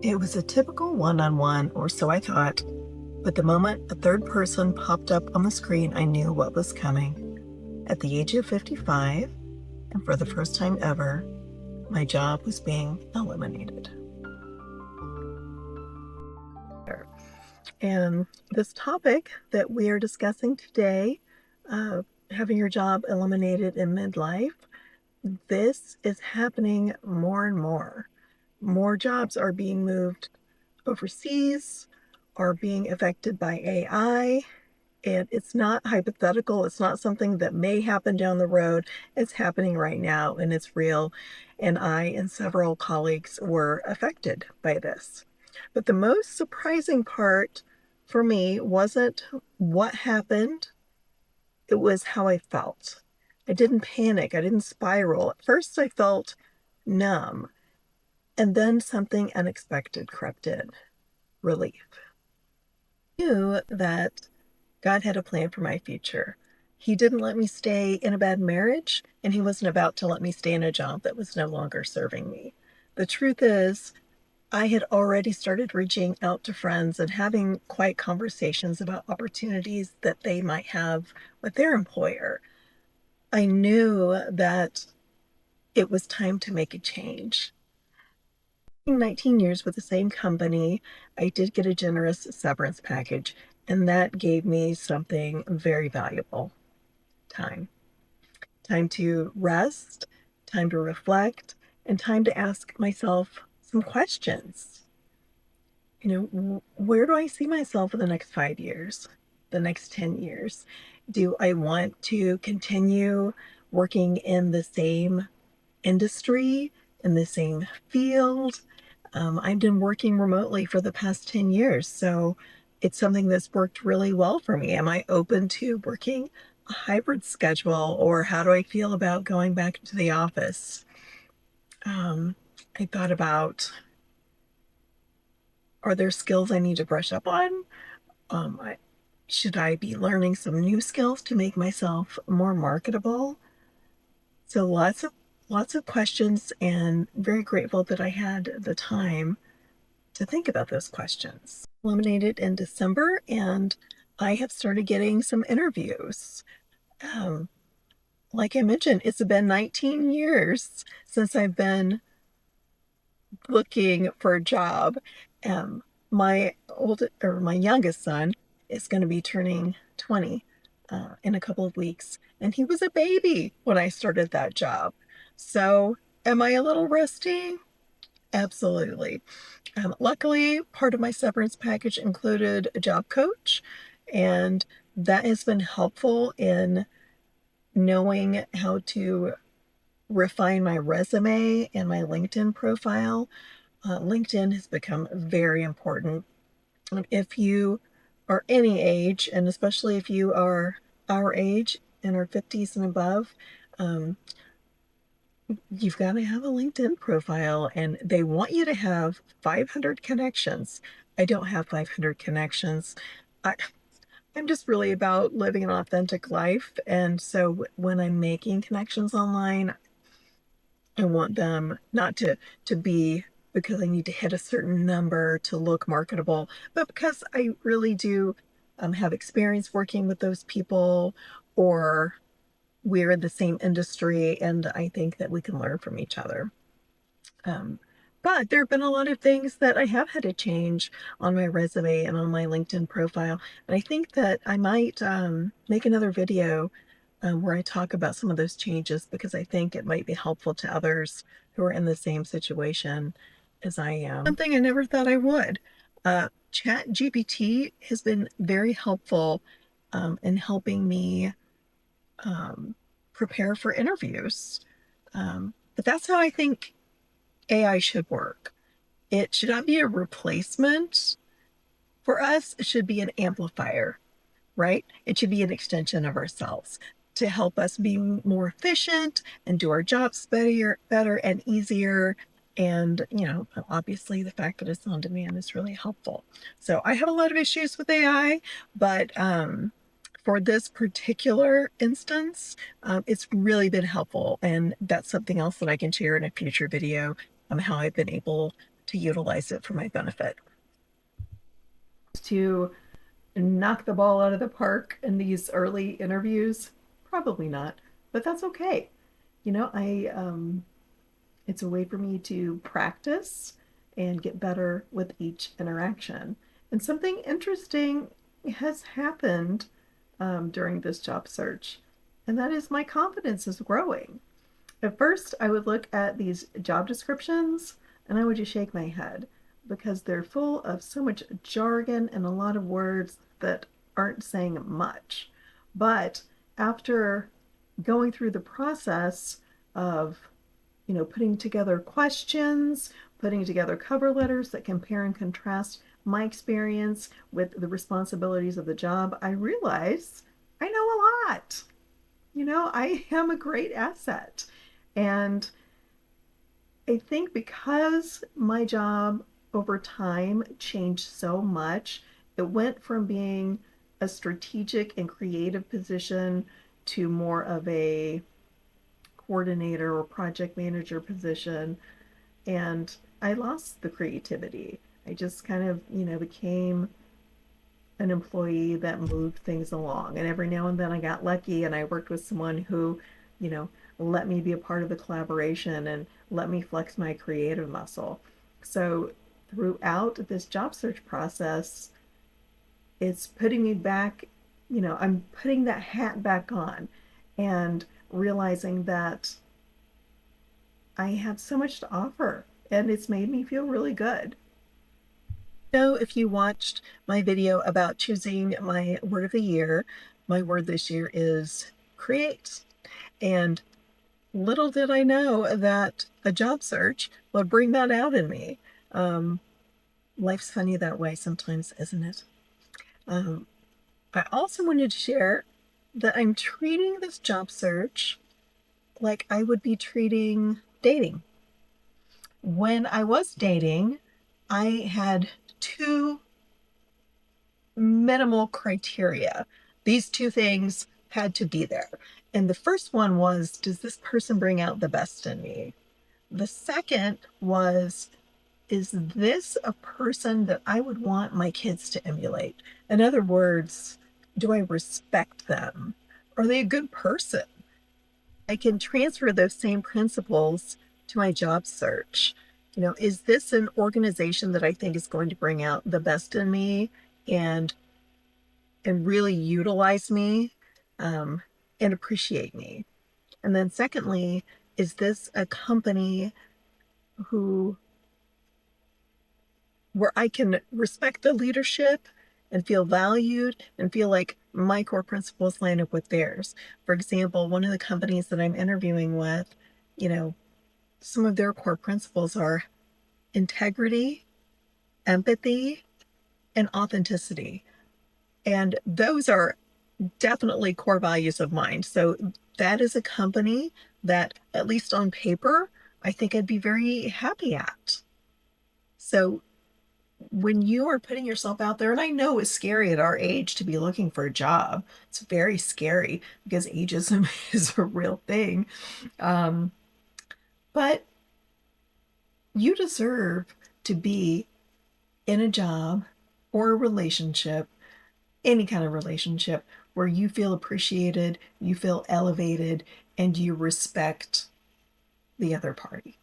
It was a typical one-on-one, or so I thought, but the moment a third person popped up on the screen, I knew what was coming. At the age of 55, and for the first time ever, my job was being eliminated. And this topic that we are discussing today, having your job eliminated in midlife, this is happening more and more. More jobs are being moved overseas, are being affected by AI, and it's not hypothetical. It's not something that may happen down the road. It's happening right now, and it's real. And I and several colleagues were affected by this. But the most surprising part for me wasn't what happened, it was how I felt. I didn't panic, I didn't spiral. At first, I felt numb, and then something unexpected crept in, relief. I knew that God had a plan for my future. He didn't let me stay in a bad marriage, and He wasn't about to let me stay in a job that was no longer serving me. The truth is, I had already started reaching out to friends and having quiet conversations about opportunities that they might have with their employer. I knew that it was time to make a change. In 19 years with the same company, I did get a generous severance package, and that gave me something very valuable: time. Time to rest, time to reflect, and time to ask myself some questions. Where do I see myself in the next 5 years, the next 10 years? Do I want to continue working in the same industry, in the same field? I've been working remotely for the past 10 years, so it's something that's worked really well for me. Am I open to working a hybrid schedule, or how do I feel about going back to the office? Um, I thought about, are there skills I need to brush up on? I, should I be learning some new skills to make myself more marketable? So lots of questions, and very grateful that I had the time to think about those questions. Eliminated in December, and I have started getting some interviews. Um, like I mentioned, it's been 19 years since I've been looking for a job. Um, my youngest son is going to be turning 20 in a couple of weeks, and he was a baby when I started that job. So, am I a little rusty? Absolutely. Luckily, part of my severance package included a job coach, and that has been helpful in knowing how to refine my resume and my LinkedIn profile. LinkedIn has become very important. If you are any age, and especially if you are our age, in our 50s and above, um, you've got to have a LinkedIn profile, and they want you to have 500 connections. I don't have 500 connections. I, I'm just really about living an authentic life. And so when I'm making connections online, I want them not to be because I need to hit a certain number to look marketable, but because I really do have experience working with those people, or we're in the same industry, and I think that we can learn from each other. Um, but there have been a lot of things that I have had to change on my resume and on my LinkedIn profile. And I think that I might make another video where I talk about some of those changes, because I think it might be helpful to others who are in the same situation as I am. Something I never thought I would. Chat GPT has been very helpful in helping me um, prepare for interviews. But that's how I think AI should work. It should not be a replacement for us, it should be an amplifier, right? It should be an extension of ourselves to help us be more efficient and do our jobs better and easier. And, obviously the fact that it's on demand is really helpful. So I have a lot of issues with AI, but for this particular instance, it's really been helpful. And that's something else that I can share in a future video, how I've been able to utilize it for my benefit. To knock the ball out of the park in these early interviews? Probably not, but that's okay. I it's a way for me to practice and get better with each interaction. And something interesting has happened during this job search, and that is my confidence is growing. At first, I would look at these job descriptions and I would just shake my head because they're full of so much jargon and a lot of words that aren't saying much. But after going through the process of, putting together questions, putting together cover letters that compare and contrast my experience with the responsibilities of the job, I realize I know a lot. I am a great asset. And I think because my job over time changed so much, it went from being a strategic and creative position to more of a coordinator or project manager position. And I lost the creativity. I just kind of, became an employee that moved things along. And every now and then I got lucky and I worked with someone who, let me be a part of the collaboration and let me flex my creative muscle. So throughout this job search process, it's putting me back, I'm putting that hat back on and realizing that I have so much to offer and it's made me feel really good. So if you watched my video about choosing my word of the year, my word this year is create. And little did I know that a job search would bring that out in me. Um, Life's funny that way sometimes, isn't it? Um, I also wanted to share that I'm treating this job search like I would be treating dating. When I was dating, I had two minimal criteria. These two things had to be there. And the first one was, does this person bring out the best in me? The second was, is this a person that I would want my kids to emulate? In other words, do I respect them? Are they a good person? I can transfer those same principles to my job search. Is this an organization that I think is going to bring out the best in me and really utilize me um, and appreciate me? And then secondly, is this a company who where I can respect the leadership and feel valued and feel like my core principles line up with theirs? For example, one of the companies that I'm interviewing with, you know, some of their core principles are integrity, empathy, and authenticity. And those are definitely core values of mine. So that is a company that, at least on paper, I think I'd be very happy at. So when you are putting yourself out there, and I know it's scary at our age to be looking for a job, it's very scary because ageism is a real thing. Um, but you deserve to be in a job or a relationship, any kind of relationship, where you feel appreciated, you feel elevated, and you respect the other party.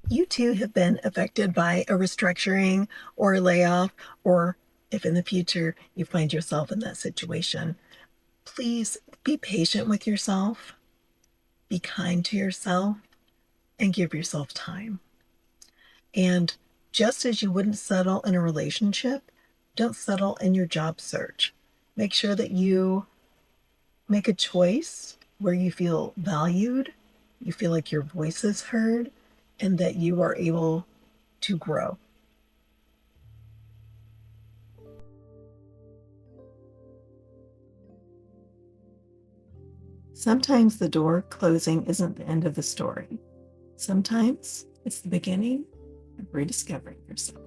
You too have been affected by a restructuring or a layoff, or if in the future you find yourself in that situation, please be patient with yourself, be kind to yourself, and give yourself time. And just as you wouldn't settle in a relationship, don't settle in your job search. Make sure that you make a choice where you feel valued, you feel like your voice is heard, and that you are able to grow. Sometimes the door closing isn't the end of the story. Sometimes it's the beginning of rediscovering yourself.